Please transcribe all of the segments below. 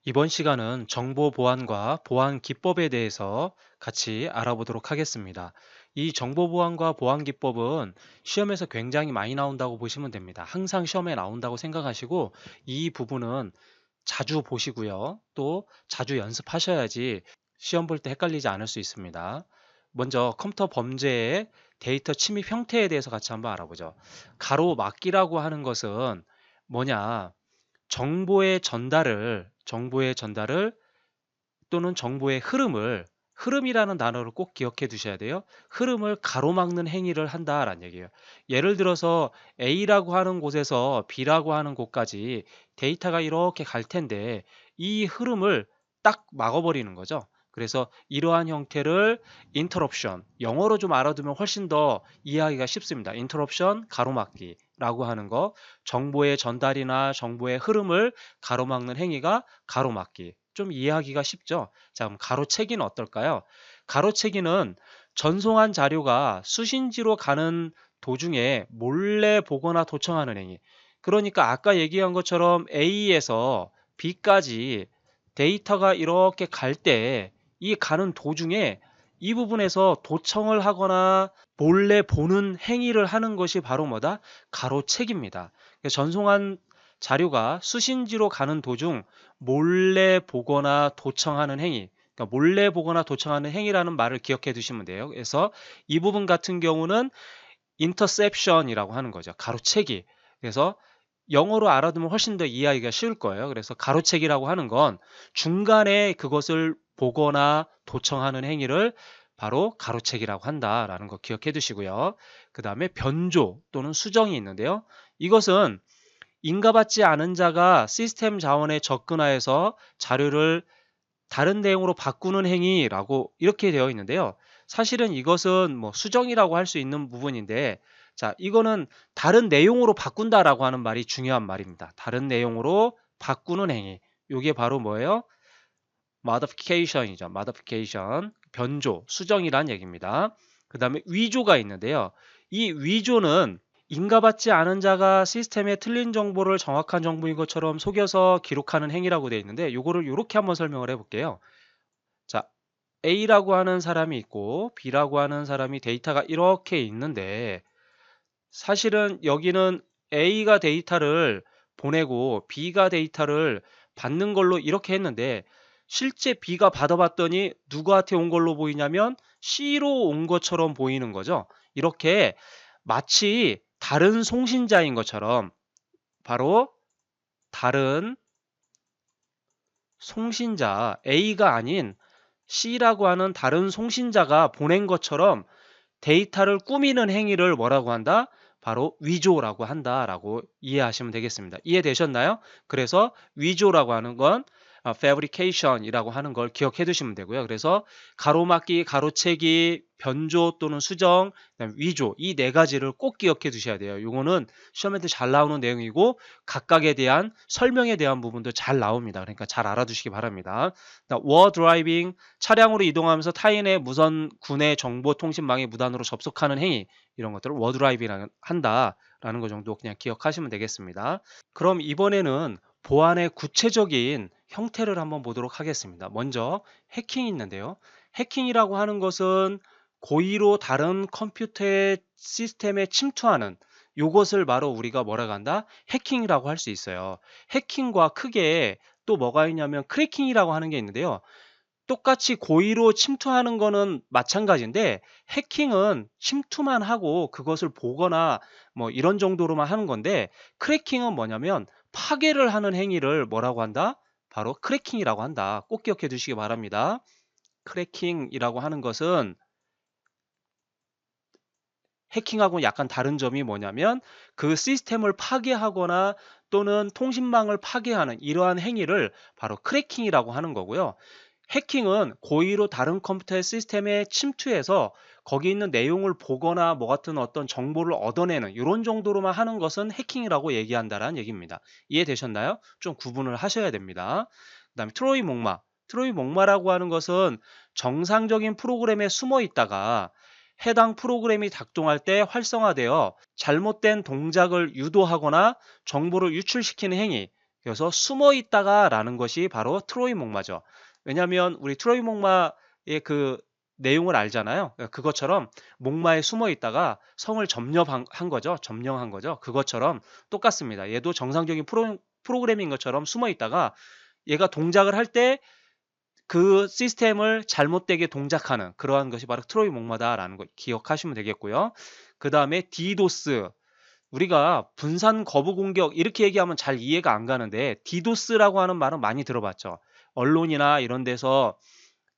이번 시간은 정보 보안과 보안 기법에 대해서 같이 알아보도록 하겠습니다. 이 정보 보안과 보안 기법은 시험에서 굉장히 많이 나온다고 보시면 됩니다. 항상 시험에 나온다고 생각하시고 이 부분은 자주 보시고요. 또 자주 연습하셔야지 시험 볼 때 헷갈리지 않을 수 있습니다. 먼저 컴퓨터 범죄의 데이터 침입 형태에 대해서 같이 한번 알아보죠. 가로막기라고 하는 것은 뭐냐? 정보의 전달을 또는 정보의 흐름이라는 단어를 꼭 기억해 두셔야 돼요. 흐름을 가로막는 행위를 한다라는 얘기예요. 예를 들어서 A라고 하는 곳에서 B라고 하는 곳까지 데이터가 이렇게 갈 텐데 이 흐름을 딱 막아버리는 거죠. 그래서 이러한 형태를 interruption, 영어로 좀 알아두면 훨씬 더 이해하기가 쉽습니다. interruption, 가로막기라고 하는 거, 정보의 전달이나 정보의 흐름을 가로막는 행위가 가로막기. 좀 이해하기가 쉽죠? 자, 그럼 가로채기는 어떨까요? 가로채기는 전송한 자료가 수신지로 가는 도중에 몰래 보거나 도청하는 행위. 그러니까 아까 얘기한 것처럼 A에서 B까지 데이터가 이렇게 갈 때 이 가는 도중에 이 부분에서 도청을 하거나 몰래 보는 행위를 하는 것이 바로 뭐다? 가로채기입니다. 전송한 자료가 수신지로 가는 도중 몰래 보거나 도청하는 행위, 그러니까 몰래 보거나 도청하는 행위라는 말을 기억해 두시면 돼요. 그래서 이 부분 같은 경우는 interception이라고 하는 거죠. 가로채기. 그래서 영어로 알아두면 훨씬 더 이해하기가 쉬울 거예요. 그래서 가로채기라고 하는 건 중간에 그것을 보거나 도청하는 행위를 바로 가로채기라고 한다라는 거 기억해 두시고요. 그 다음에 변조 또는 수정이 있는데요. 이것은 인가받지 않은 자가 시스템 자원에 접근하여서 자료를 다른 내용으로 바꾸는 행위라고 이렇게 되어 있는데요. 사실은 이것은 뭐 수정이라고 할 수 있는 부분인데, 자, 이거는 다른 내용으로 바꾼다라고 하는 말이 중요한 말입니다. 다른 내용으로 바꾸는 행위. 이게 바로 뭐예요? modification이죠. modification. 변조, 수정이란 얘기입니다. 그 다음에 위조가 있는데요. 이 위조는 인가받지 않은 자가 시스템에 틀린 정보를 정확한 정보인 것처럼 속여서 기록하는 행위라고 되어 있는데 이거를 이렇게 한번 설명을 해볼게요. 자, A라고 하는 사람이 있고 B라고 하는 사람이 데이터가 이렇게 있는데 사실은 여기는 A가 데이터를 보내고 B가 데이터를 받는 걸로 이렇게 했는데 실제 B가 받아봤더니 누구한테 온 걸로 보이냐면 C로 온 것처럼 보이는 거죠. 이렇게 마치 다른 송신자인 것처럼 바로 다른 송신자 A가 아닌 C라고 하는 다른 송신자가 보낸 것처럼 데이터를 꾸미는 행위를 뭐라고 한다? 바로 위조라고 한다라고 이해하시면 되겠습니다. 이해되셨나요? 그래서 위조라고 하는 건 fabrication이라고 하는 걸 기억해 두시면 되고요. 그래서 가로막기, 가로채기, 변조 또는 수정, 그다음에 위조 이 네 가지를 꼭 기억해 두셔야 돼요. 이거는 시험에도 잘 나오는 내용이고 각각에 대한 설명에 대한 부분도 잘 나옵니다. 그러니까 잘 알아두시기 바랍니다. war driving, 차량으로 이동하면서 타인의 무선 군의 정보통신망에 무단으로 접속하는 행위 이런 것들을 war driving 한다라는 것 정도 그냥 기억하시면 되겠습니다. 그럼 이번에는 보안의 구체적인 형태를 한번 보도록 하겠습니다. 먼저 해킹이 있는데요. 해킹이라고 하는 것은 고의로 다른 컴퓨터의 시스템에 침투하는 이것을 바로 우리가 뭐라고 한다? 해킹이라고 할 수 있어요. 해킹과 크게 또 뭐가 있냐면 크래킹이라고 하는 게 있는데요. 똑같이 고의로 침투하는 거는 마찬가지인데 해킹은 침투만 하고 그것을 보거나 뭐 이런 정도로만 하는 건데 크래킹은 뭐냐면 파괴를 하는 행위를 뭐라고 한다? 바로 크래킹이라고 한다. 꼭 기억해 두시기 바랍니다. 크래킹이라고 하는 것은 해킹하고는 약간 다른 점이 뭐냐면 그 시스템을 파괴하거나 또는 통신망을 파괴하는 이러한 행위를 바로 크래킹이라고 하는 거고요. 해킹은 고의로 다른 컴퓨터의 시스템에 침투해서 거기 있는 내용을 보거나 뭐 같은 어떤 정보를 얻어내는 이런 정도로만 하는 것은 해킹이라고 얘기한다라는 얘기입니다. 이해되셨나요? 좀 구분을 하셔야 됩니다. 그다음에 트로이 목마. 트로이 목마라고 하는 것은 정상적인 프로그램에 숨어 있다가 해당 프로그램이 작동할 때 활성화되어 잘못된 동작을 유도하거나 정보를 유출시키는 행위, 그래서 숨어 있다가라는 것이 바로 트로이 목마죠. 왜냐하면 우리 트로이 목마의 그 내용을 알잖아요. 그것처럼 목마에 숨어 있다가 성을 점령한 거죠. 점령한 거죠. 그것처럼 똑같습니다. 얘도 정상적인 프로그래밍인 것처럼 숨어 있다가 얘가 동작을 할 때 그 시스템을 잘못되게 동작하는 그러한 것이 바로 트로이 목마다라는 거 기억하시면 되겠고요. 그 다음에 디도스. 우리가 분산 거부 공격 이렇게 얘기하면 잘 이해가 안 가는데 디도스라고 하는 말은 많이 들어봤죠. 언론이나 이런 데서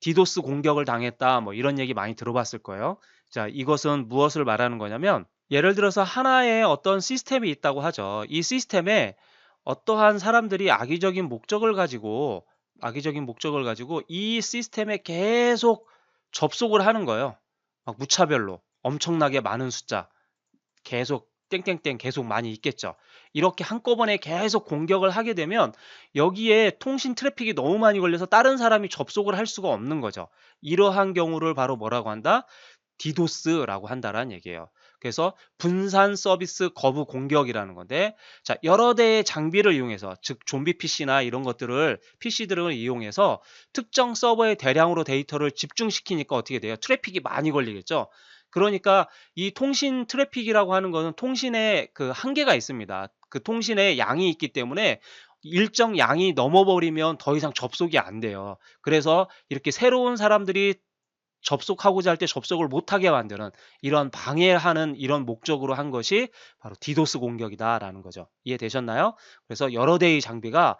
디도스 공격을 당했다 뭐 이런 얘기 많이 들어봤을 거예요. 자, 이것은 무엇을 말하는 거냐면 예를 들어서 하나의 어떤 시스템이 있다고 하죠. 이 시스템에 어떠한 사람들이 악의적인 목적을 가지고 이 시스템에 계속 접속을 하는 거예요. 막 무차별로 엄청나게 많은 숫자 계속 땡땡땡 계속 많이 있겠죠. 이렇게 한꺼번에 계속 공격을 하게 되면 여기에 통신 트래픽이 너무 많이 걸려서 다른 사람이 접속을 할 수가 없는 거죠. 이러한 경우를 바로 뭐라고 한다? 디도스라고 한다라는 얘기예요. 그래서 분산 서비스 거부 공격이라는 건데, 자, 여러 대의 장비를 이용해서, 즉 좀비 PC나 이런 것들을 PC들을 이용해서 특정 서버에 대량으로 데이터를 집중시키니까 어떻게 돼요? 트래픽이 많이 걸리겠죠. 그러니까 이 통신 트래픽이라고 하는 거는 통신에 그 한계가 있습니다. 그 통신에 양이 있기 때문에 일정 양이 넘어버리면 더 이상 접속이 안 돼요. 그래서 이렇게 새로운 사람들이 접속하고자 할 때 접속을 못하게 만드는 이런 방해하는 이런 목적으로 한 것이 바로 디도스 공격이다라는 거죠. 이해되셨나요? 그래서 여러 대의 장비가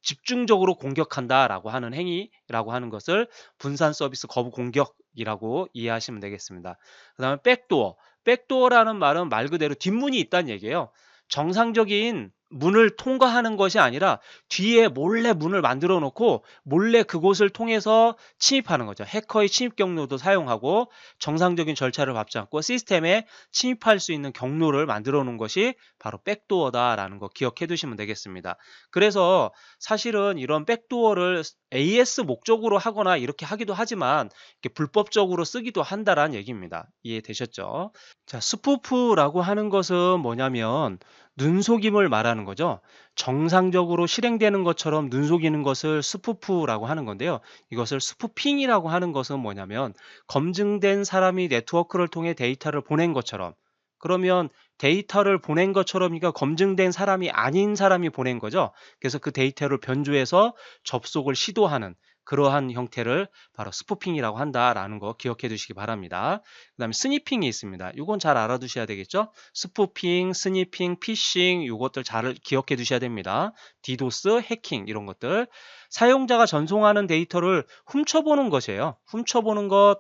집중적으로 공격한다라고 하는 행위라고 하는 것을 분산 서비스 거부 공격이라고 이해하시면 되겠습니다. 그 다음에 백도어. 백도어라는 말은 말 그대로 뒷문이 있다는 얘기예요. 정상적인 문을 통과하는 것이 아니라 뒤에 몰래 문을 만들어 놓고 몰래 그곳을 통해서 침입하는 거죠. 해커의 침입 경로도 사용하고 정상적인 절차를 밟지 않고 시스템에 침입할 수 있는 경로를 만들어 놓은 것이 바로 백도어다라는 거 기억해 두시면 되겠습니다. 그래서 사실은 이런 백도어를 AS 목적으로 하거나 이렇게 하기도 하지만 이렇게 불법적으로 쓰기도 한다라는 얘기입니다. 이해되셨죠? 자, 스푸프라고 하는 것은 뭐냐면 눈속임을 말하는 거죠. 정상적으로 실행되는 것처럼 눈속이는 것을 스푸프라고 하는 건데요. 이것을 스푸핑이라고 하는 것은 뭐냐면 검증된 사람이 네트워크를 통해 데이터를 보낸 것처럼, 그러면 데이터를 보낸 것처럼이니까 검증된 사람이 아닌 사람이 보낸 거죠. 그래서 그 데이터를 변조해서 접속을 시도하는 그러한 형태를 바로 스푸핑이라고 한다라는 거 기억해 두시기 바랍니다. 그 다음에 스니핑이 있습니다. 이건 잘 알아두셔야 되겠죠. 스푸핑, 스니핑, 피싱 이것들 잘 기억해 두셔야 됩니다. 디도스, 해킹 이런 것들. 사용자가 전송하는 데이터를 훔쳐보는 것이에요. 훔쳐보는 것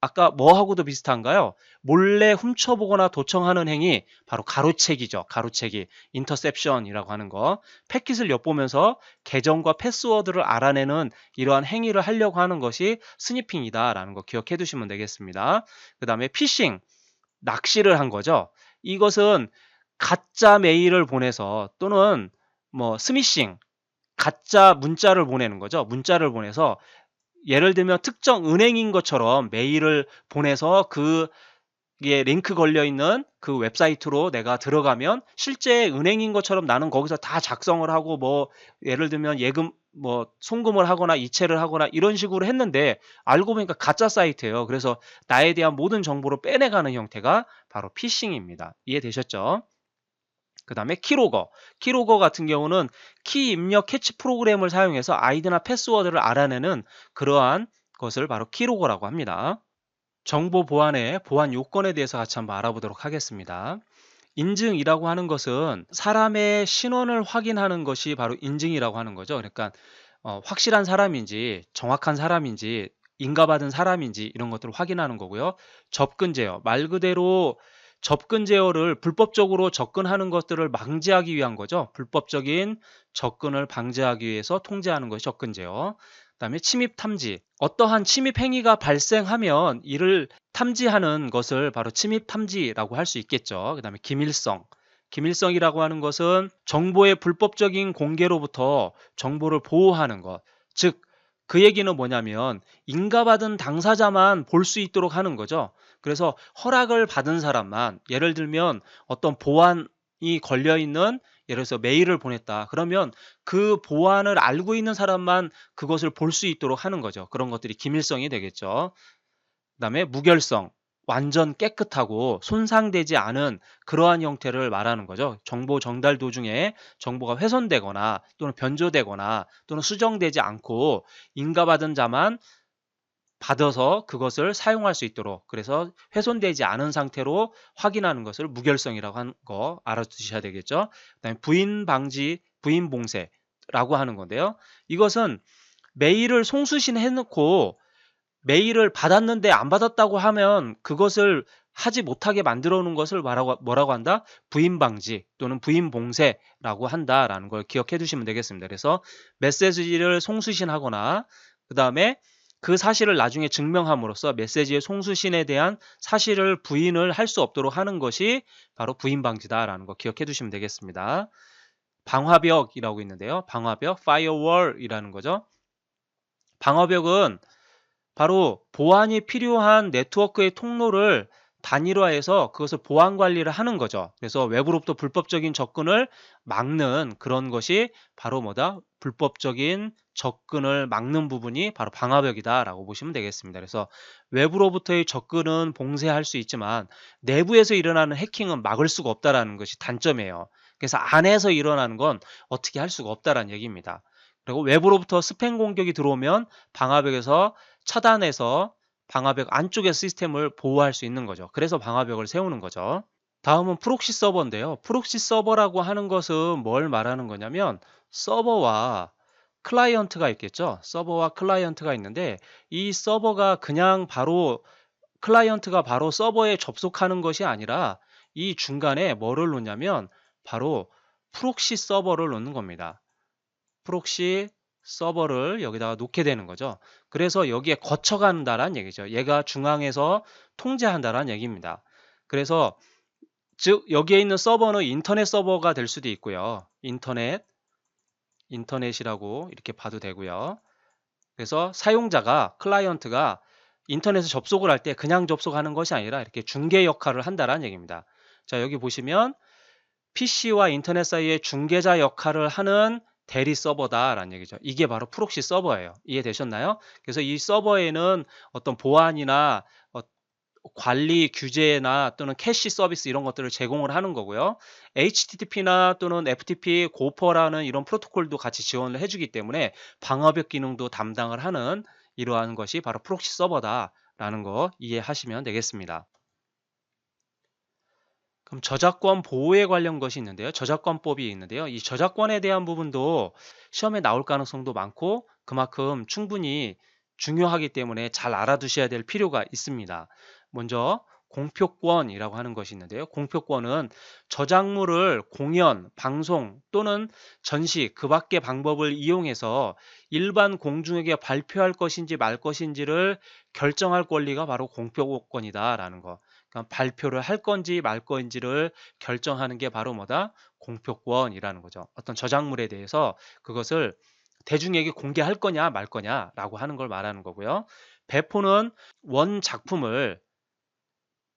아까 뭐하고도 비슷한가요? 몰래 훔쳐보거나 도청하는 행위 바로 가로채기죠. 가로채기, 인터셉션이라고 하는 거. 패킷을 엿보면서 계정과 패스워드를 알아내는 이러한 행위를 하려고 하는 것이 스니핑이다라는 거 기억해 두시면 되겠습니다. 그 다음에 피싱, 낚시를 한 거죠. 이것은 가짜 메일을 보내서 또는 뭐 스미싱, 가짜 문자를 보내는 거죠. 문자를 보내서 예를 들면 특정 은행인 것처럼 메일을 보내서 그게 링크 걸려 있는 그 웹사이트로 내가 들어가면 실제 은행인 것처럼 나는 거기서 다 작성을 하고 뭐 예를 들면 예금 뭐 송금을 하거나 이체를 하거나 이런 식으로 했는데 알고 보니까 가짜 사이트예요. 그래서 나에 대한 모든 정보를 빼내가는 형태가 바로 피싱입니다. 이해되셨죠? 그 다음에 키로거. 키로거 같은 경우는 키 입력 캐치 프로그램을 사용해서 아이디나 패스워드를 알아내는 그러한 것을 바로 키로거라고 합니다. 정보 보안의 보안 요건에 대해서 같이 한번 알아보도록 하겠습니다. 인증이라고 하는 것은 사람의 신원을 확인하는 것이 바로 인증이라고 하는 거죠. 그러니까 확실한 사람인지 정확한 사람인지 인가받은 사람인지 이런 것들을 확인하는 거고요. 접근 제어, 말 그대로 접근 제어를 불법적으로 접근하는 것들을 방지하기 위한 거죠. 불법적인 접근을 방지하기 위해서 통제하는 것이 접근 제어. 그다음에 침입 탐지. 어떠한 침입 행위가 발생하면 이를 탐지하는 것을 바로 침입 탐지라고 할 수 있겠죠. 그다음에 기밀성. 기밀성이라고 하는 것은 정보의 불법적인 공개로부터 정보를 보호하는 것. 즉, 그 얘기는 뭐냐면 인가받은 당사자만 볼 수 있도록 하는 거죠. 그래서 허락을 받은 사람만, 예를 들면 어떤 보안 걸려있는 예를 들어서 메일을 보냈다. 그러면 그 보안을 알고 있는 사람만 그것을 볼 수 있도록 하는 거죠. 그런 것들이 기밀성이 되겠죠. 그다음에 무결성, 완전 깨끗하고 손상되지 않은 그러한 형태를 말하는 거죠. 정보 전달 도중에 정보가 훼손되거나 또는 변조되거나 또는 수정되지 않고 인가받은 자만 받아서 그것을 사용할 수 있도록, 그래서 훼손되지 않은 상태로 확인하는 것을 무결성이라고 하는 거 알아두셔야 되겠죠. 그다음에 부인 방지, 부인 봉쇄라고 하는 건데요. 이것은 메일을 송수신 해놓고 메일을 받았는데 안 받았다고 하면 그것을 하지 못하게 만들어 놓은 것을 뭐라고 한다? 부인 방지 또는 부인 봉쇄라고 한다라는 걸 기억해 두시면 되겠습니다. 그래서 메시지를 송수신하거나 그 다음에 그 사실을 나중에 증명함으로써 메시지의 송수신에 대한 사실을 부인을 할 수 없도록 하는 것이 바로 부인 방지다라는 거 기억해 두시면 되겠습니다. 방화벽이라고 있는데요. 방화벽, firewall이라는 거죠. 방화벽은 바로 보안이 필요한 네트워크의 통로를 단일화해서 그것을 보안 관리를 하는 거죠. 그래서 외부로부터 불법적인 접근을 막는 그런 것이 바로 뭐다? 불법적인 접근을 막는 부분이 바로 방화벽이다라고 보시면 되겠습니다. 그래서 외부로부터의 접근은 봉쇄할 수 있지만 내부에서 일어나는 해킹은 막을 수가 없다라는 것이 단점이에요. 그래서 안에서 일어나는 건 어떻게 할 수가 없다라는 얘기입니다. 그리고 외부로부터 스팸 공격이 들어오면 방화벽에서 차단해서 방화벽 안쪽의 시스템을 보호할 수 있는 거죠. 그래서 방화벽을 세우는 거죠. 다음은 프록시 서버인데요. 프록시 서버라고 하는 것은 뭘 말하는 거냐면 서버와 클라이언트가 있겠죠. 서버와 클라이언트가 있는데 이 서버가 그냥 바로 클라이언트가 바로 서버에 접속하는 것이 아니라 이 중간에 뭐를 놓냐면 바로 프록시 서버를 놓는 겁니다. 프록시 서버를 여기다가 놓게 되는 거죠. 그래서 여기에 거쳐간다라는 얘기죠. 얘가 중앙에서 통제한다라는 얘기입니다. 그래서 즉 여기에 있는 서버는 인터넷 서버가 될 수도 있고요. 인터넷이라고 이렇게 봐도 되고요. 그래서 사용자가 클라이언트가 인터넷에 접속을 할 때 그냥 접속하는 것이 아니라 이렇게 중개 역할을 한다라는 얘기입니다. 자, 여기 보시면 PC와 인터넷 사이의 중개자 역할을 하는 대리 서버다라는 얘기죠. 이게 바로 프록시 서버예요. 이해되셨나요? 그래서 이 서버에는 어떤 보안이나 관리 규제나 또는 캐시 서비스 이런 것들을 제공을 하는 거고요. HTTP나 또는 FTP, 고퍼라는 이런 프로토콜도 같이 지원을 해주기 때문에 방화벽 기능도 담당을 하는 이러한 것이 바로 프록시 서버다라는 거 이해하시면 되겠습니다. 그럼 저작권 보호에 관련 것이 있는데요. 저작권법이 있는데요. 이 저작권에 대한 부분도 시험에 나올 가능성도 많고 그만큼 충분히 중요하기 때문에 잘 알아두셔야 될 필요가 있습니다. 먼저 공표권이라고 하는 것이 있는데요. 공표권은 저작물을 공연, 방송 또는 전시 그 밖의 방법을 이용해서 일반 공중에게 발표할 것인지 말 것인지를 결정할 권리가 바로 공표권이다라는 거. 그러니까 발표를 할 건지 말 건지를 결정하는 게 바로 뭐다? 공표권이라는 거죠. 어떤 저작물에 대해서 그것을 대중에게 공개할 거냐 말 거냐라고 하는 걸 말하는 거고요. 배포는 원 작품을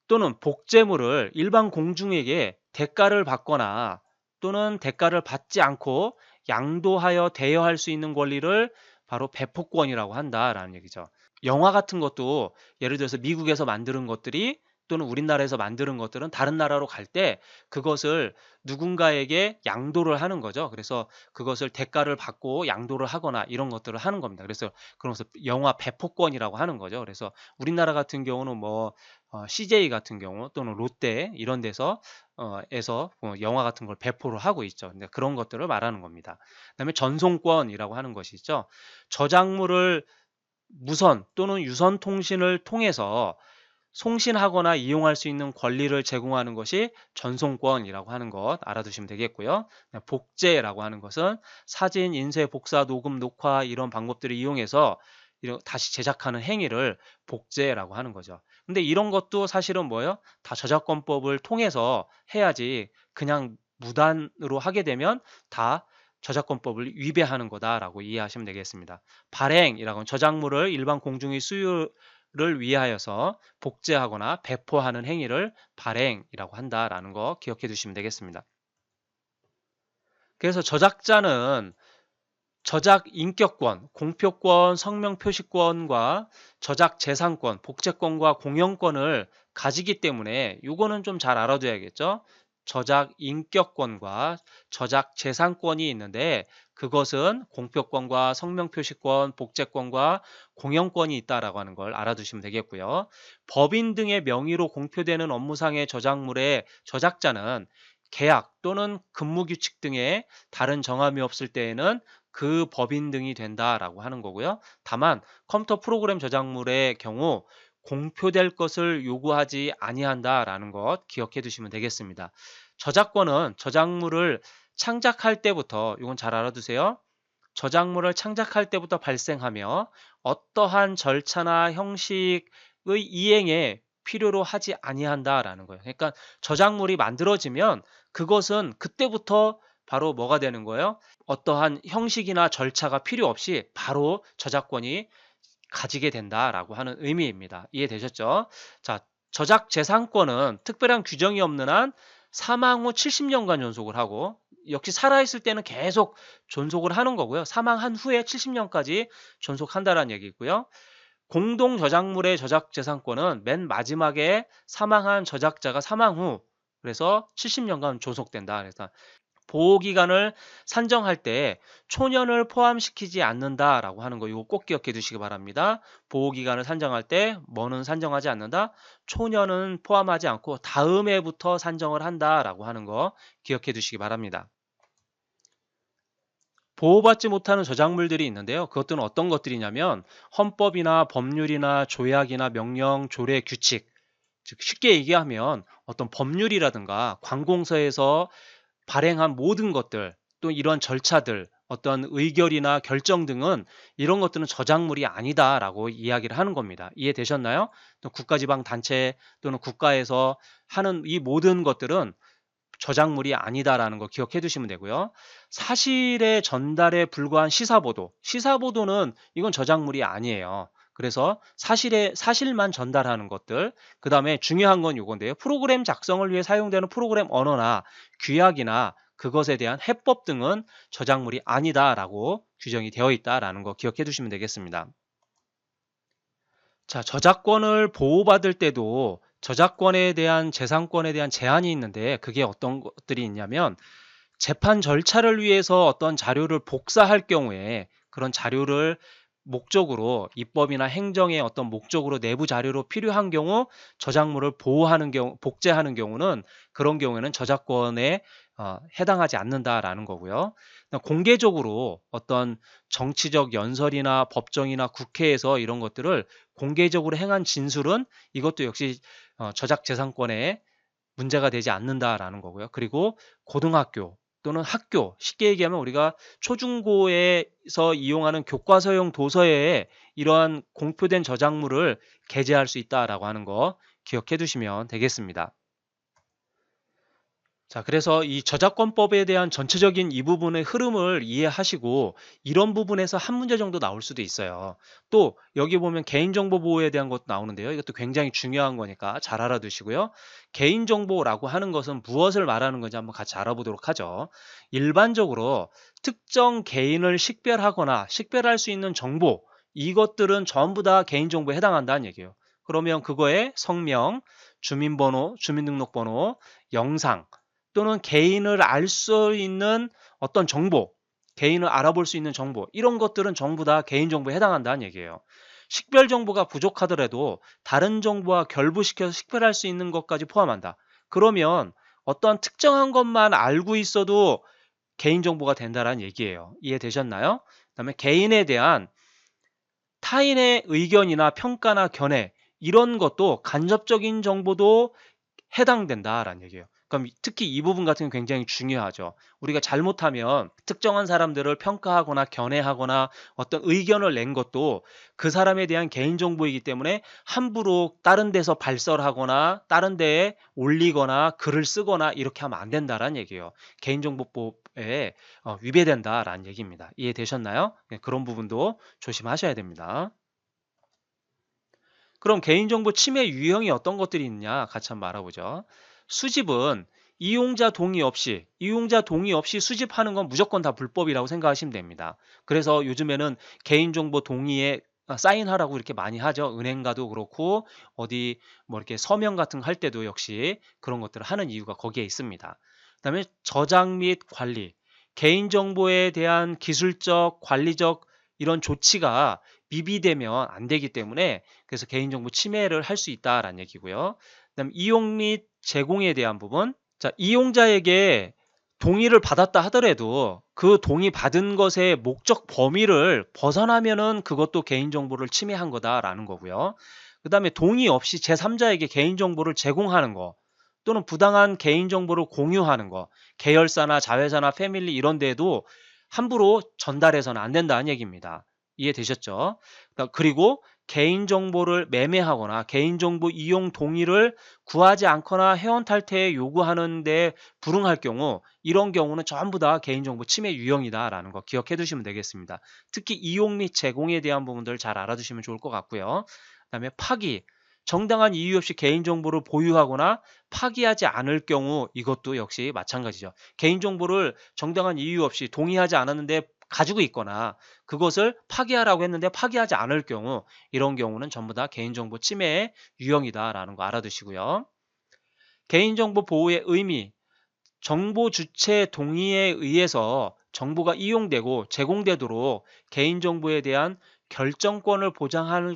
또는 복제물을 일반 공중에게 대가를 받거나 또는 대가를 받지 않고 양도하여 대여할 수 있는 권리를 바로 배포권이라고 한다라는 얘기죠. 영화 같은 것도 예를 들어서 미국에서 만드는 것들이 또는 우리나라에서 만드는 것들은 다른 나라로 갈 때 그것을 누군가에게 양도를 하는 거죠. 그래서 그것을 대가를 받고 양도를 하거나 이런 것들을 하는 겁니다. 그래서 그러면서 영화 배포권이라고 하는 거죠. 그래서 우리나라 같은 경우는 뭐 CJ 같은 경우 또는 롯데 이런 데서 영화 같은 걸 배포를 하고 있죠. 근데 그런 것들을 말하는 겁니다. 그다음에 전송권이라고 하는 것이 있죠. 저작물을 무선 또는 유선 통신을 통해서 송신하거나 이용할 수 있는 권리를 제공하는 것이 전송권이라고 하는 것 알아두시면 되겠고요. 복제라고 하는 것은 사진, 인쇄, 복사, 녹음, 녹화 이런 방법들을 이용해서 다시 제작하는 행위를 복제라고 하는 거죠. 근데 이런 것도 사실은 뭐예요? 다 저작권법을 통해서 해야지 그냥 무단으로 하게 되면 다 저작권법을 위배하는 거다라고 이해하시면 되겠습니다. 발행이라고 하는 저작물을 일반 공중의 수요를 위하여서 복제하거나 배포하는 행위를 발행이라고 한다라는 거 기억해 두시면 되겠습니다. 그래서 저작자는 저작 인격권, 공표권, 성명 표시권과 저작 재산권, 복제권과 공연권을 가지기 때문에 이거는 좀 잘 알아둬야겠죠. 저작 인격권과 저작 재산권이 있는데 그것은 공표권과 성명 표시권, 복제권과 공연권이 있다라고 하는 걸 알아두시면 되겠고요. 법인 등의 명의로 공표되는 업무상의 저작물의 저작자는 계약 또는 근무규칙 등의 다른 정함이 없을 때에는 그 법인 등이 된다라고 하는 거고요. 다만 컴퓨터 프로그램 저작물의 경우 공표될 것을 요구하지 아니한다라는 것 기억해 두시면 되겠습니다. 저작권은 저작물을 창작할 때부터 이건 잘 알아두세요. 저작물을 창작할 때부터 발생하며 어떠한 절차나 형식의 이행에 필요로 하지 아니한다라는 거예요. 그러니까 저작물이 만들어지면 그것은 그때부터 바로 뭐가 되는 거예요? 어떠한 형식이나 절차가 필요 없이 바로 저작권이 가지게 된다라고 하는 의미입니다. 이해되셨죠? 자, 저작 재산권은 특별한 규정이 없는 한 사망 후 70년간 존속을 하고 역시 살아있을 때는 계속 존속을 하는 거고요. 사망한 후에 70년까지 존속한다라는 얘기고요. 공동 저작물의 저작 재산권은 맨 마지막에 사망한 저작자가 사망 후 그래서 70년간 존속된다. 그래서 보호기간을 산정할 때 초년을 포함시키지 않는다라고 하는 거 이거 꼭 기억해 두시기 바랍니다. 보호기간을 산정할 때 뭐는 산정하지 않는다? 초년은 포함하지 않고 다음 해부터 산정을 한다라고 하는 거 기억해 두시기 바랍니다. 보호받지 못하는 저작물들이 있는데요. 그것들은 어떤 것들이냐면 헌법이나 법률이나 조약이나 명령, 조례, 규칙 즉 쉽게 얘기하면 어떤 법률이라든가 관공서에서 발행한 모든 것들 또 이런 절차들 어떤 의결이나 결정 등은 이런 것들은 저작물이 아니다라고 이야기를 하는 겁니다. 이해되셨나요? 또 국가지방단체 또는 국가에서 하는 이 모든 것들은 저작물이 아니다라는 거 기억해 두시면 되고요. 사실의 전달에 불과한 시사보도는 이건 저작물이 아니에요. 그래서 사실만 전달하는 것들, 그 다음에 중요한 건 이건데요. 프로그램 작성을 위해 사용되는 프로그램 언어나 규약이나 그것에 대한 해법 등은 저작물이 아니다라고 규정이 되어 있다라는 거 기억해 두시면 되겠습니다. 자, 저작권을 보호받을 때도 저작권에 대한 재산권에 대한 제한이 있는데 그게 어떤 것들이 있냐면 재판 절차를 위해서 어떤 자료를 복사할 경우에 그런 자료를 목적으로 입법이나 행정의 어떤 목적으로 내부 자료로 필요한 경우 저작물을 보호하는 경우, 복제하는 경우는 그런 경우에는 저작권에 해당하지 않는다라는 거고요. 공개적으로 어떤 정치적 연설이나 법정이나 국회에서 이런 것들을 공개적으로 행한 진술은 이것도 역시 저작재산권에 문제가 되지 않는다라는 거고요. 그리고 고등학교 또는 학교, 쉽게 얘기하면 우리가 초중고에서 이용하는 교과서용 도서에 이러한 공표된 저작물을 게재할 수 있다라고 하는 거 기억해 두시면 되겠습니다. 자, 그래서 이 저작권법에 대한 전체적인 이 부분의 흐름을 이해하시고 이런 부분에서 한 문제 정도 나올 수도 있어요. 또 여기 보면 개인정보 보호에 대한 것도 나오는데요. 이것도 굉장히 중요한 거니까 잘 알아두시고요. 개인정보라고 하는 것은 무엇을 말하는 건지 한번 같이 알아보도록 하죠. 일반적으로 특정 개인을 식별하거나 식별할 수 있는 정보 이것들은 전부 다 개인정보에 해당한다는 얘기예요. 그러면 그거에 성명, 주민번호, 주민등록번호, 영상 또는 개인을 알 수 있는 어떤 정보, 개인을 알아볼 수 있는 정보 이런 것들은 전부 다 개인정보에 해당한다는 얘기예요. 식별 정보가 부족하더라도 다른 정보와 결부시켜서 식별할 수 있는 것까지 포함한다. 그러면 어떤 특정한 것만 알고 있어도 개인정보가 된다는 얘기예요. 이해되셨나요? 그다음에 개인에 대한 타인의 의견이나 평가나 견해 이런 것도 간접적인 정보도 해당된다라는 얘기예요. 그럼 특히 이 부분 같은 경우 굉장히 중요하죠. 우리가 잘못하면 특정한 사람들을 평가하거나 견해하거나 어떤 의견을 낸 것도 그 사람에 대한 개인정보이기 때문에 함부로 다른 데서 발설하거나 다른 데에 올리거나 글을 쓰거나 이렇게 하면 안 된다라는 얘기예요. 개인정보법에 위배된다라는 얘기입니다. 이해되셨나요? 네, 그런 부분도 조심하셔야 됩니다. 그럼 개인정보 침해 유형이 어떤 것들이 있냐 같이 한번 알아보죠. 수집은 이용자 동의 없이 수집하는 건 무조건 다 불법이라고 생각하시면 됩니다. 그래서 요즘에는 개인정보 동의에 사인하라고 이렇게 많이 하죠. 은행가도 그렇고 어디 뭐 이렇게 서명 같은 거 할 때도 역시 그런 것들을 하는 이유가 거기에 있습니다. 그다음에 저장 및 관리, 개인정보에 대한 기술적, 관리적 이런 조치가 미비되면 안 되기 때문에 그래서 개인정보 침해를 할 수 있다라는 얘기고요. 그다음 이용 및 제공에 대한 부분. 자, 이용자에게 동의를 받았다 하더라도 그 동의 받은 것의 목적 범위를 벗어나면은 그것도 개인정보를 침해한 거다라는 거고요. 그 다음에 동의 없이 제3자에게 개인정보를 제공하는 거 또는 부당한 개인정보를 공유하는 거, 계열사나 자회사나 패밀리 이런 데에도 함부로 전달해서는 안 된다는 얘기입니다. 이해되셨죠? 그리고 개인정보를 매매하거나 개인정보 이용 동의를 구하지 않거나 회원 탈퇴에 요구하는 데 불응할 경우 이런 경우는 전부 다 개인정보 침해 유형이다라는 거 기억해 두시면 되겠습니다. 특히 이용 및 제공에 대한 부분들 잘 알아두시면 좋을 것 같고요. 그다음에 파기, 정당한 이유 없이 개인정보를 보유하거나 파기하지 않을 경우 이것도 역시 마찬가지죠. 개인정보를 정당한 이유 없이 동의하지 않았는데 가지고 있거나 그것을 파기하라고 했는데 파기하지 않을 경우 이런 경우는 전부 다 개인정보 침해의 유형이다라는 거 알아두시고요. 개인정보 보호의 의미, 정보 주체 동의에 의해서 정보가 이용되고 제공되도록 개인정보에 대한 결정권을 보장하는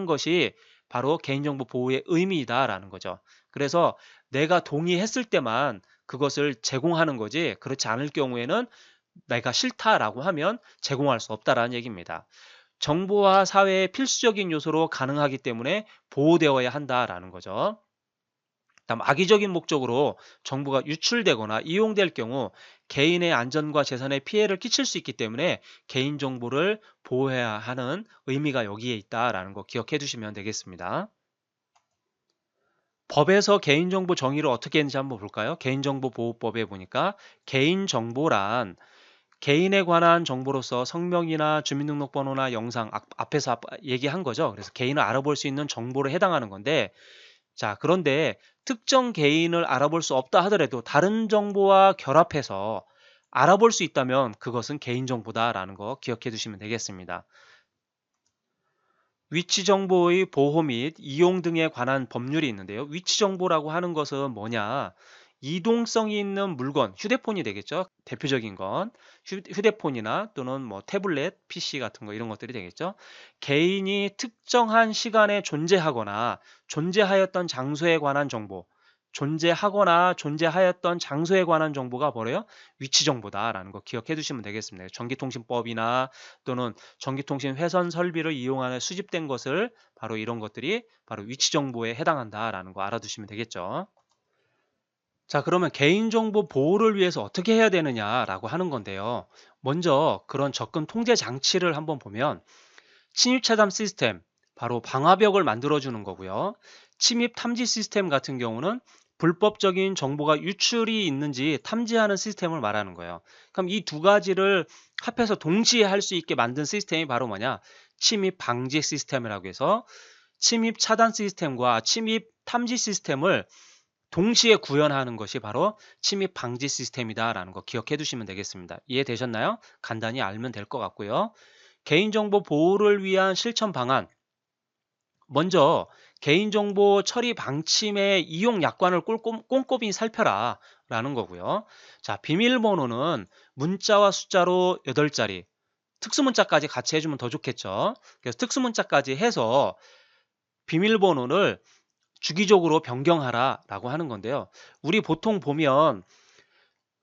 것이 바로 개인정보 보호의 의미이다라는 거죠. 그래서 내가 동의했을 때만 그것을 제공하는 거지 그렇지 않을 경우에는 내가 싫다라고 하면 제공할 수 없다라는 얘기입니다. 정보화 사회의 필수적인 요소로 가능하기 때문에 보호되어야 한다라는 거죠. 다음 악의적인 목적으로 정보가 유출되거나 이용될 경우 개인의 안전과 재산에 피해를 끼칠 수 있기 때문에 개인정보를 보호해야 하는 의미가 여기에 있다라는 거 기억해 두시면 되겠습니다. 법에서 개인정보 정의를 어떻게 했는지 한번 볼까요? 개인정보보호법에 보니까 개인정보란 개인에 관한 정보로서 성명이나 주민등록번호나 영상 앞에서 얘기한 거죠. 그래서 개인을 알아볼 수 있는 정보를 해당하는 건데 자, 그런데 특정 개인을 알아볼 수 없다 하더라도 다른 정보와 결합해서 알아볼 수 있다면 그것은 개인정보다라는 거 기억해 두시면 되겠습니다. 위치 정보의 보호 및 이용 등에 관한 법률이 있는데요. 위치 정보라고 하는 것은 뭐냐? 이동성이 있는 물건, 휴대폰이 되겠죠. 대표적인 건 휴대폰이나 또는 뭐 태블릿, PC 같은 거 이런 것들이 되겠죠. 개인이 특정한 시간에 존재하거나 존재하였던 장소에 관한 정보, 존재하거나 존재하였던 장소에 관한 정보가 뭐래요? 위치 정보다라는 거 기억해 두시면 되겠습니다. 전기통신법이나 또는 전기통신 회선 설비를 이용하는 수집된 것을 바로 이런 것들이 바로 위치 정보에 해당한다라는 거 알아두시면 되겠죠. 자, 그러면 개인정보 보호를 위해서 어떻게 해야 되느냐라고 하는 건데요. 먼저 그런 접근 통제 장치를 한번 보면 침입 차단 시스템, 바로 방화벽을 만들어주는 거고요. 침입 탐지 시스템 같은 경우는 불법적인 정보가 유출이 있는지 탐지하는 시스템을 말하는 거예요. 그럼 이 두 가지를 합해서 동시에 할 수 있게 만든 시스템이 바로 뭐냐? 침입 방지 시스템이라고 해서 침입 차단 시스템과 침입 탐지 시스템을 동시에 구현하는 것이 바로 침입 방지 시스템이다라는 거 기억해 두시면 되겠습니다. 이해되셨나요? 간단히 알면 될 것 같고요. 개인정보 보호를 위한 실천 방안. 먼저 개인정보 처리 방침의 이용 약관을 꼼꼼히 살펴라 라는 거고요. 자, 비밀번호는 문자와 숫자로 8자리, 특수문자까지 같이 해주면 더 좋겠죠. 그래서 특수문자까지 해서 비밀번호를 주기적으로 변경하라 라고 하는 건데요. 우리 보통 보면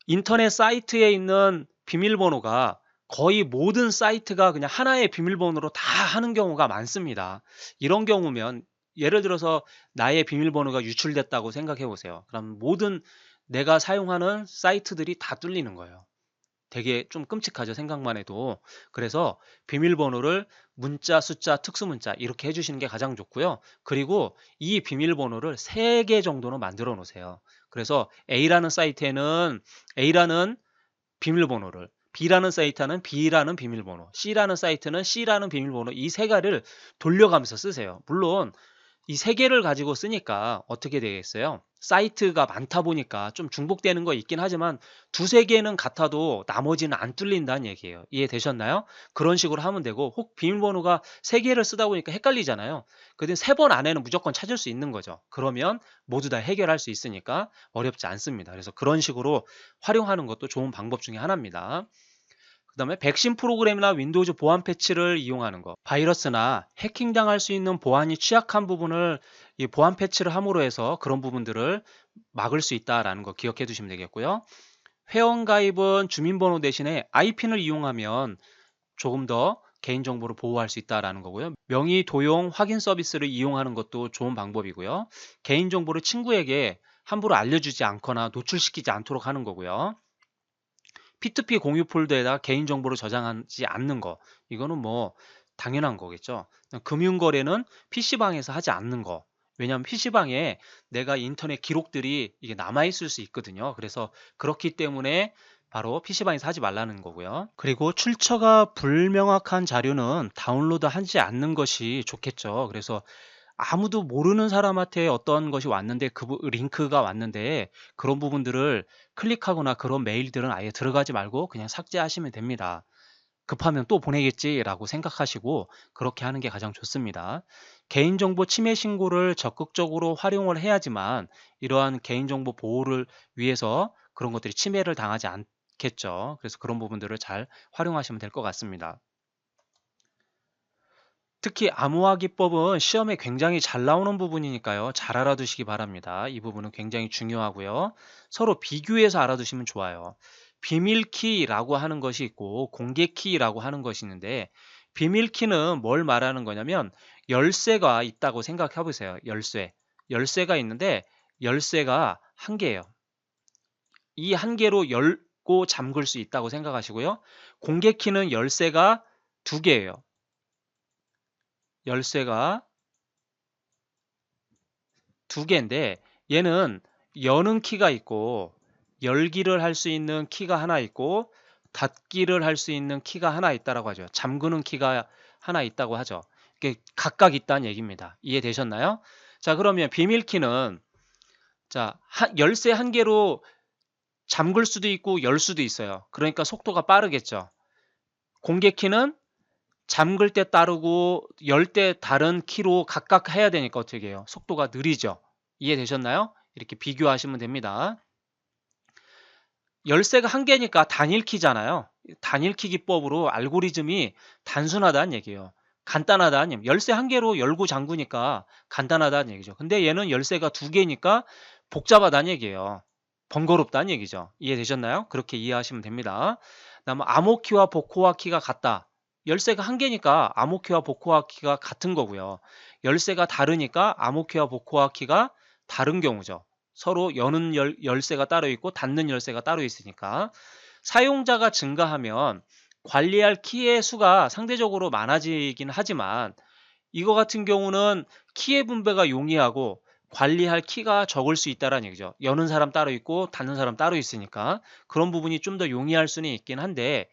인터넷 사이트에 있는 비밀번호가 거의 모든 사이트가 그냥 하나의 비밀번호로 다 하는 경우가 많습니다. 이런 경우면 예를 들어서 나의 비밀번호가 유출됐다고 생각해 보세요. 그럼 모든 내가 사용하는 사이트들이 다 뚫리는 거예요. 되게 좀 끔찍하죠, 생각만 해도. 그래서 비밀번호를 문자, 숫자, 특수문자 이렇게 해주시는 게 가장 좋고요. 그리고 이 비밀번호를 3개 정도는 만들어 놓으세요. 그래서 A라는 사이트에는 A라는 비밀번호를, B라는 사이트는 B라는 비밀번호, C라는 사이트는 C라는 비밀번호, 이 3가지를 돌려가면서 쓰세요. 물론 이 세 개를 가지고 쓰니까 어떻게 되겠어요? 사이트가 많다 보니까 좀 중복되는 거 있긴 하지만 두세 개는 같아도 나머지는 안 뚫린다는 얘기예요. 이해되셨나요? 그런 식으로 하면 되고, 혹 비밀번호가 세 개를 쓰다 보니까 헷갈리잖아요. 근데 세 번 안에는 무조건 찾을 수 있는 거죠. 그러면 모두 다 해결할 수 있으니까 어렵지 않습니다. 그래서 그런 식으로 활용하는 것도 좋은 방법 중에 하나입니다. 그 다음에 백신 프로그램이나 윈도우즈 보안 패치를 이용하는 거. 바이러스나 해킹당할 수 있는 보안이 취약한 부분을 이 보안 패치를 함으로 해서 그런 부분들을 막을 수 있다라는 거 기억해 두시면 되겠고요. 회원가입은 주민번호 대신에 IPN을 이용하면 조금 더 개인정보를 보호할 수 있다라는 거고요. 명의 도용 확인 서비스를 이용하는 것도 좋은 방법이고요. 개인정보를 친구에게 함부로 알려주지 않거나 노출시키지 않도록 하는 거고요. P2P 공유 폴더에다 개인정보를 저장하지 않는 거, 이거는 뭐 당연한 거겠죠. 금융거래는 PC방에서 하지 않는 거. 왜냐하면 PC방에 내가 인터넷 기록들이 이게 남아있을 수 있거든요. 그래서 그렇기 때문에 바로 PC방에서 하지 말라는 거고요. 그리고 출처가 불명확한 자료는 다운로드 하지 않는 것이 좋겠죠. 그래서 아무도 모르는 사람한테 어떤 것이 왔는데 링크가 왔는데 그런 부분들을 클릭하거나 그런 메일들은 아예 들어가지 말고 그냥 삭제하시면 됩니다. 급하면 또 보내겠지라고 생각하시고 그렇게 하는 게 가장 좋습니다. 개인정보 침해 신고를 적극적으로 활용을 해야지만 이러한 개인정보 보호를 위해서 그런 것들이 침해를 당하지 않겠죠. 그래서 그런 부분들을 잘 활용하시면 될 것 같습니다. 특히 암호화 기법은 시험에 굉장히 잘 나오는 부분이니까요. 잘 알아두시기 바랍니다. 이 부분은 굉장히 중요하고요. 서로 비교해서 알아두시면 좋아요. 비밀키라고 하는 것이 있고 공개키라고 하는 것이 있는데, 비밀키는 뭘 말하는 거냐면 열쇠가 있다고 생각해 보세요. 열쇠가 있는데 열쇠가 한 개예요. 이 한 개로 열고 잠글 수 있다고 생각하시고요. 공개키는 열쇠가 두 개예요. 열쇠가 두 개인데 얘는 여는 키가 있고 열기를 할 수 있는 키가 하나 있고 닫기를 할 수 있는 키가 하나 있다라고 하죠. 잠그는 키가 하나 있다고 하죠. 이게 각각 있다는 얘기입니다. 이해되셨나요? 자, 그러면 비밀키는 열쇠 한 개로 잠글 수도 있고 열 수도 있어요. 그러니까 속도가 빠르겠죠. 공개키는 잠글 때 따르고 열 때 다른 키로 각각 해야 되니까 어떻게 해요? 속도가 느리죠. 이해되셨나요? 이렇게 비교하시면 됩니다. 열쇠가 한 개니까 단일키잖아요. 단일키 기법으로 알고리즘이 단순하다는 얘기예요. 간단하다는 얘기예요. 열쇠 한 개로 열고 잠그니까 간단하다는 얘기죠. 근데 얘는 열쇠가 두 개니까 복잡하다는 얘기예요. 번거롭다는 얘기죠. 이해되셨나요? 그렇게 이해하시면 됩니다. 그다음 암호키와 복호화 키가 같다. 열쇠가 한 개니까 암호키와 복호화 키가 같은 거고요. 열쇠가 다르니까 암호키와 복호화 키가 다른 경우죠. 서로 여는 열쇠가 따로 있고 닫는 열쇠가 따로 있으니까. 사용자가 증가하면 관리할 키의 수가 상대적으로 많아지긴 하지만 이거 같은 경우는 키의 분배가 용이하고 관리할 키가 적을 수 있다는 얘기죠. 여는 사람 따로 있고 닫는 사람 따로 있으니까 그런 부분이 좀 더 용이할 수는 있긴 한데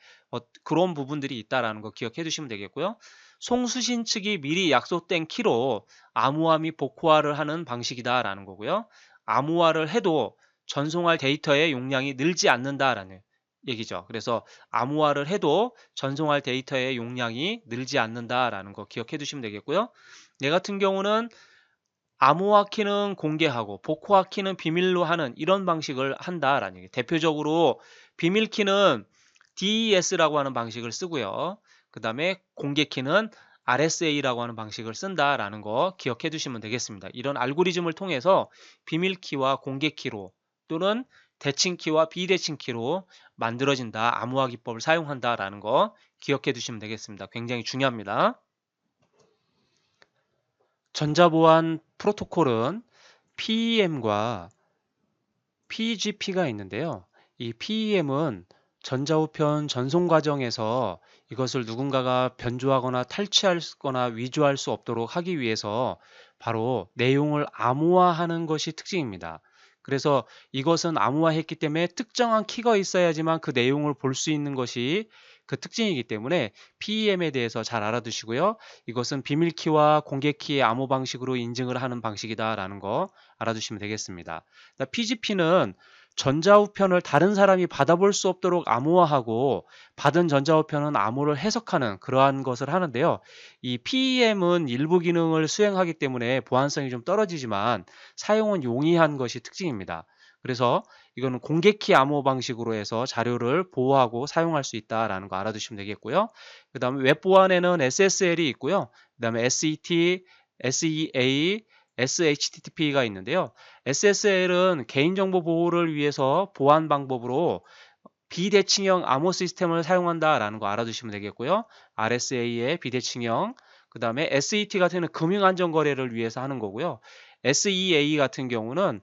그런 부분들이 있다는 거 기억해 두시면 되겠고요. 송수신 측이 미리 약속된 키로 암호화 및 복호화를 하는 방식이다라는 거고요. 암호화를 해도 전송할 데이터의 용량이 늘지 않는다라는 얘기죠. 그래서 암호화를 해도 전송할 데이터의 용량이 늘지 않는다라는 거 기억해 두시면 되겠고요. 얘 같은 경우는 암호화 키는 공개하고 복호화 키는 비밀로 하는 이런 방식을 한다라는 얘기예요. 대표적으로 비밀 키는 DES라고 하는 방식을 쓰고요. 그 다음에 공개 키는 RSA라고 하는 방식을 쓴다라는 거 기억해 두시면 되겠습니다. 이런 알고리즘을 통해서 비밀 키와 공개 키로 또는 대칭 키와 비대칭 키로 만들어진다. 암호화 기법을 사용한다라는 거 기억해 두시면 되겠습니다. 굉장히 중요합니다. 전자보안 프로토콜은 PEM과 PGP가 있는데요. 이 PEM은 전자우편 전송 과정에서 이것을 누군가가 변조하거나 탈취하거나 위조할 수 없도록 하기 위해서 바로 내용을 암호화하는 것이 특징입니다. 그래서 이것은 암호화했기 때문에 특정한 키가 있어야지만 그 내용을 볼 수 있는 것이 그 특징이기 때문에 PEM에 대해서 잘 알아두시고요. 이것은 비밀키와 공개키의 암호 방식으로 인증을 하는 방식이다라는 거 알아두시면 되겠습니다. PGP는 전자우편을 다른 사람이 받아볼 수 없도록 암호화하고 받은 전자우편은 암호를 해석하는 그러한 것을 하는데요. 이 PEM은 일부 기능을 수행하기 때문에 보안성이 좀 떨어지지만 사용은 용이한 것이 특징입니다. 그래서 이거는 공개키 암호 방식으로 해서 자료를 보호하고 사용할 수 있다라는 거 알아두시면 되겠고요. 그 다음에 웹 보안에는 SSL이 있고요. 그 다음에 SET, SEA, SHTTP가 있는데요. SSL은 개인정보 보호를 위해서 보안 방법으로 비대칭형 암호 시스템을 사용한다라는 거 알아두시면 되겠고요. RSA의 비대칭형, 그 다음에 SET 같은 경우는 금융안전거래를 위해서 하는 거고요. SEA 같은 경우는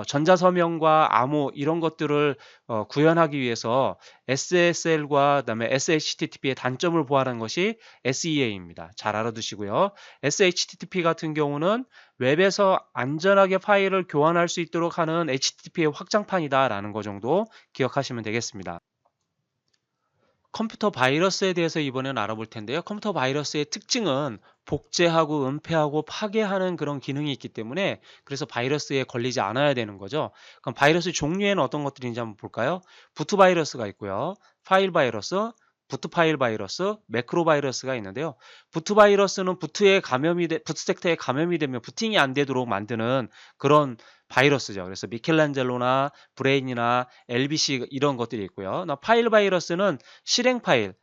전자서명과 암호 이런 것들을 구현하기 위해서 SSL과 그다음에 SHTTP의 단점을 보완한 것이 SEA입니다. 잘 알아두시고요. SHTTP 같은 경우는 웹에서 안전하게 파일을 교환할 수 있도록 하는 HTTP의 확장판이다라는 거 정도 기억하시면 되겠습니다. 컴퓨터 바이러스에 대해서 이번에는 알아볼 텐데요. 컴퓨터 바이러스의 특징은 복제하고 은폐하고 파괴하는 그런 기능이 있기 때문에 그래서 바이러스에 걸리지 않아야 되는 거죠. 그럼 바이러스 종류에는 어떤 것들이 있는지 한번 볼까요? 부트 바이러스가 있고요. 파일 바이러스, 부트 파일 바이러스, 매크로 바이러스가 있는데요. 부트 바이러스는 부트 섹터에 감염이 되면 부팅이 안 되도록 만드는 그런 바이러스죠. 그래서 미켈란젤로나 브레인이나 LBC 이런 것들이 있고요. 파일 바이러스는 실행 파일,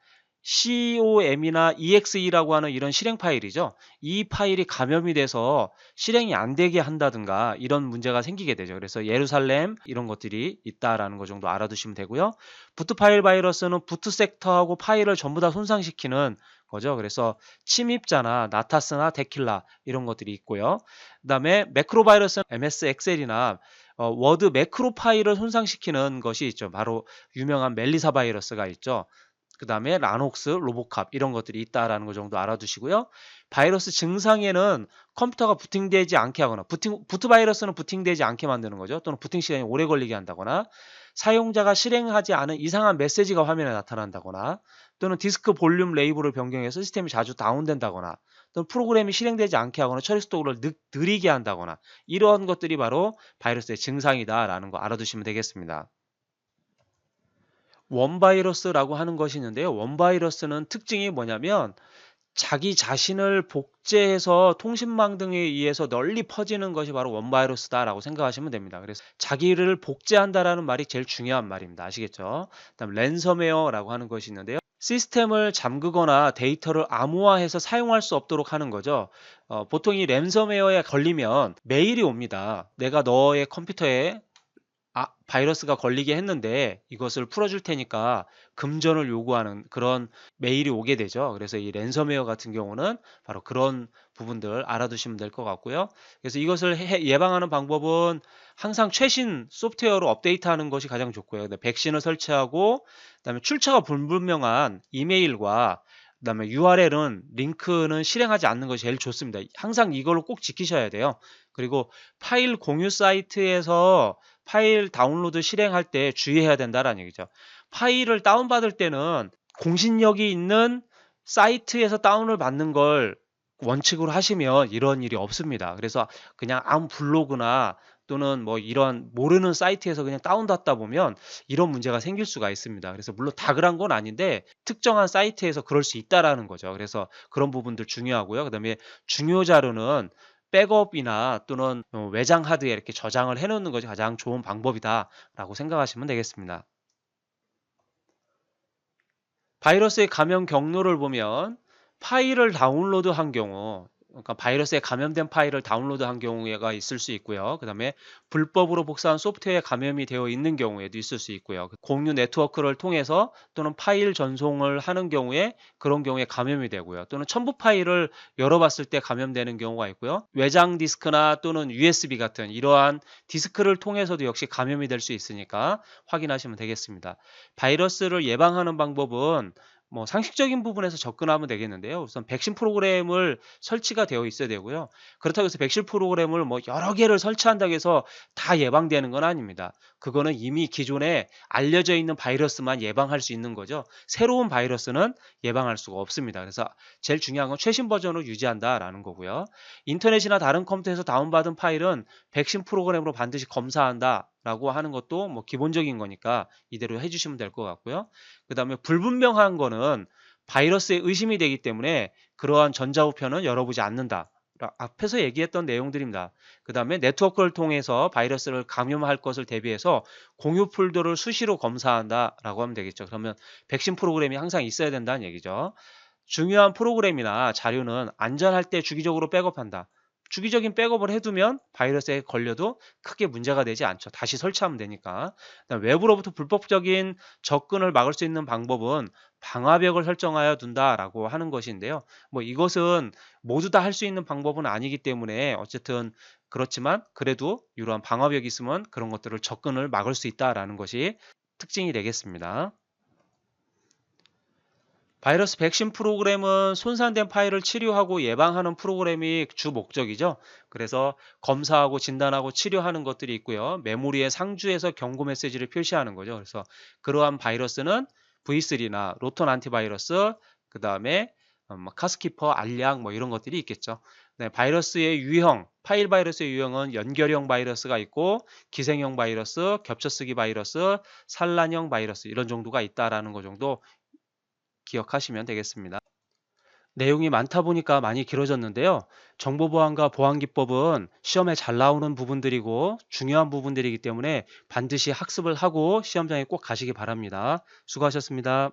COM이나 EXE라고 하는 이런 실행 파일이죠. 이 파일이 감염이 돼서 실행이 안 되게 한다든가 이런 문제가 생기게 되죠. 그래서 예루살렘 이런 것들이 있다라는 거 정도 알아두시면 되고요. 부트 파일 바이러스는 부트 섹터하고 파일을 전부 다 손상시키는 거죠. 그래서 침입자나 나타스나 데킬라 이런 것들이 있고요. 그 다음에 매크로 바이러스는 MS 엑셀이나 워드 매크로 파일을 손상시키는 것이 있죠. 바로 유명한 멜리사 바이러스가 있죠. 그 다음에 라녹스, 로보캅 이런 것들이 있다라는 것 정도 알아두시고요. 바이러스 증상에는 컴퓨터가 부팅되지 않게 하거나 부트 바이러스는 부팅되지 않게 만드는 거죠. 또는 부팅 시간이 오래 걸리게 한다거나 사용자가 실행하지 않은 이상한 메시지가 화면에 나타난다거나 또는 디스크 볼륨 레이블을 변경해서 시스템이 자주 다운된다거나 또는 프로그램이 실행되지 않게 하거나 처리 속도를 느리게 한다거나 이런 것들이 바로 바이러스의 증상이다라는 거 알아두시면 되겠습니다. 원바이러스라고 하는 것이 있는데요. 원바이러스는 특징이 뭐냐면 자기 자신을 복제해서 통신망 등에 의해서 널리 퍼지는 것이 바로 원바이러스다라고 생각하시면 됩니다. 그래서 자기를 복제한다라는 말이 제일 중요한 말입니다. 아시겠죠? 그다음 랜섬웨어라고 하는 것이 있는데요. 시스템을 잠그거나 데이터를 암호화해서 사용할 수 없도록 하는 거죠. 보통 이 랜섬웨어에 걸리면 메일이 옵니다. 내가 너의 컴퓨터에 바이러스가 걸리게 했는데 이것을 풀어줄 테니까 금전을 요구하는 그런 메일이 오게 되죠. 그래서 이 랜섬웨어 같은 경우는 바로 그런 부분들 알아두시면 될 것 같고요. 그래서 이것을 예방하는 방법은 항상 최신 소프트웨어로 업데이트하는 것이 가장 좋고요. 백신을 설치하고 그다음에 출처가 불분명한 이메일과 그다음에 URL은 링크는 실행하지 않는 것이 제일 좋습니다. 항상 이걸로 꼭 지키셔야 돼요. 그리고 파일 공유 사이트에서 파일 다운로드 실행할 때 주의해야 된다라는 얘기죠. 파일을 다운받을 때는 공신력이 있는 사이트에서 다운을 받는 걸 원칙으로 하시면 이런 일이 없습니다. 그래서 그냥 아무 블로그나 또는 뭐 이런 모르는 사이트에서 그냥 다운받다 보면 이런 문제가 생길 수가 있습니다. 그래서 물론 다 그런 건 아닌데 특정한 사이트에서 그럴 수 있다라는 거죠. 그래서 그런 부분들 중요하고요. 그다음에 중요 자료는 백업이나 또는 외장 하드에 이렇게 저장을 해놓는 것이 가장 좋은 방법이다라고 생각하시면 되겠습니다. 바이러스의 감염 경로를 보면 파일을 다운로드한 경우 그러니까 바이러스에 감염된 파일을 다운로드한 경우가 있을 수 있고요. 그 다음에 불법으로 복사한 소프트웨어에 감염이 되어 있는 경우에도 있을 수 있고요. 공유 네트워크를 통해서 또는 파일 전송을 하는 경우에 그런 경우에 감염이 되고요. 또는 첨부 파일을 열어봤을 때 감염되는 경우가 있고요. 외장 디스크나 또는 USB 같은 이러한 디스크를 통해서도 역시 감염이 될 수 있으니까 확인하시면 되겠습니다. 바이러스를 예방하는 방법은 뭐 상식적인 부분에서 접근하면 되겠는데요. 우선 백신 프로그램을 설치가 되어 있어야 되고요. 그렇다고 해서 백신 프로그램을 뭐 여러 개를 설치한다고 해서 다 예방되는 건 아닙니다. 그거는 이미 기존에 알려져 있는 바이러스만 예방할 수 있는 거죠. 새로운 바이러스는 예방할 수가 없습니다. 그래서 제일 중요한 건 최신 버전을 유지한다라는 거고요. 인터넷이나 다른 컴퓨터에서 다운받은 파일은 백신 프로그램으로 반드시 검사한다라고 하는 것도 뭐 기본적인 거니까 이대로 해주시면 될 것 같고요. 그 다음에 불분명한 거는 바이러스에 의심이 되기 때문에 그러한 전자우편은 열어보지 않는다. 앞에서 얘기했던 내용들입니다. 그 다음에 네트워크를 통해서 바이러스를 감염할 것을 대비해서 공유 폴더를 수시로 검사한다라고 하면 되겠죠. 그러면 백신 프로그램이 항상 있어야 된다는 얘기죠. 중요한 프로그램이나 자료는 안전할 때 주기적으로 백업한다. 주기적인 백업을 해두면 바이러스에 걸려도 크게 문제가 되지 않죠. 다시 설치하면 되니까. 그다음 외부로부터 불법적인 접근을 막을 수 있는 방법은 방화벽을 설정하여 둔다라고 하는 것인데요. 뭐 이것은 모두 다 할 수 있는 방법은 아니기 때문에 어쨌든 그렇지만 그래도 이러한 방화벽이 있으면 그런 것들을 접근을 막을 수 있다라는 것이 특징이 되겠습니다. 바이러스 백신 프로그램은 손상된 파일을 치료하고 예방하는 프로그램이 주 목적이죠. 그래서 검사하고 진단하고 치료하는 것들이 있고요. 메모리의 상주에서 경고 메시지를 표시하는 거죠. 그래서 그러한 바이러스는 V3나 로톤 안티바이러스, 그 다음에 카스키퍼, 알약 뭐 이런 것들이 있겠죠. 네, 바이러스의 유형, 파일 바이러스의 유형은 연결형 바이러스가 있고 기생형 바이러스, 겹쳐쓰기 바이러스, 산란형 바이러스 이런 정도가 있다라는 것 정도 기억하시면 되겠습니다. 내용이 많다 보니까 많이 길어졌는데요. 정보보안과 보안기법은 시험에 잘 나오는 부분들이고 중요한 부분들이기 때문에 반드시 학습을 하고 시험장에 꼭 가시기 바랍니다. 수고하셨습니다.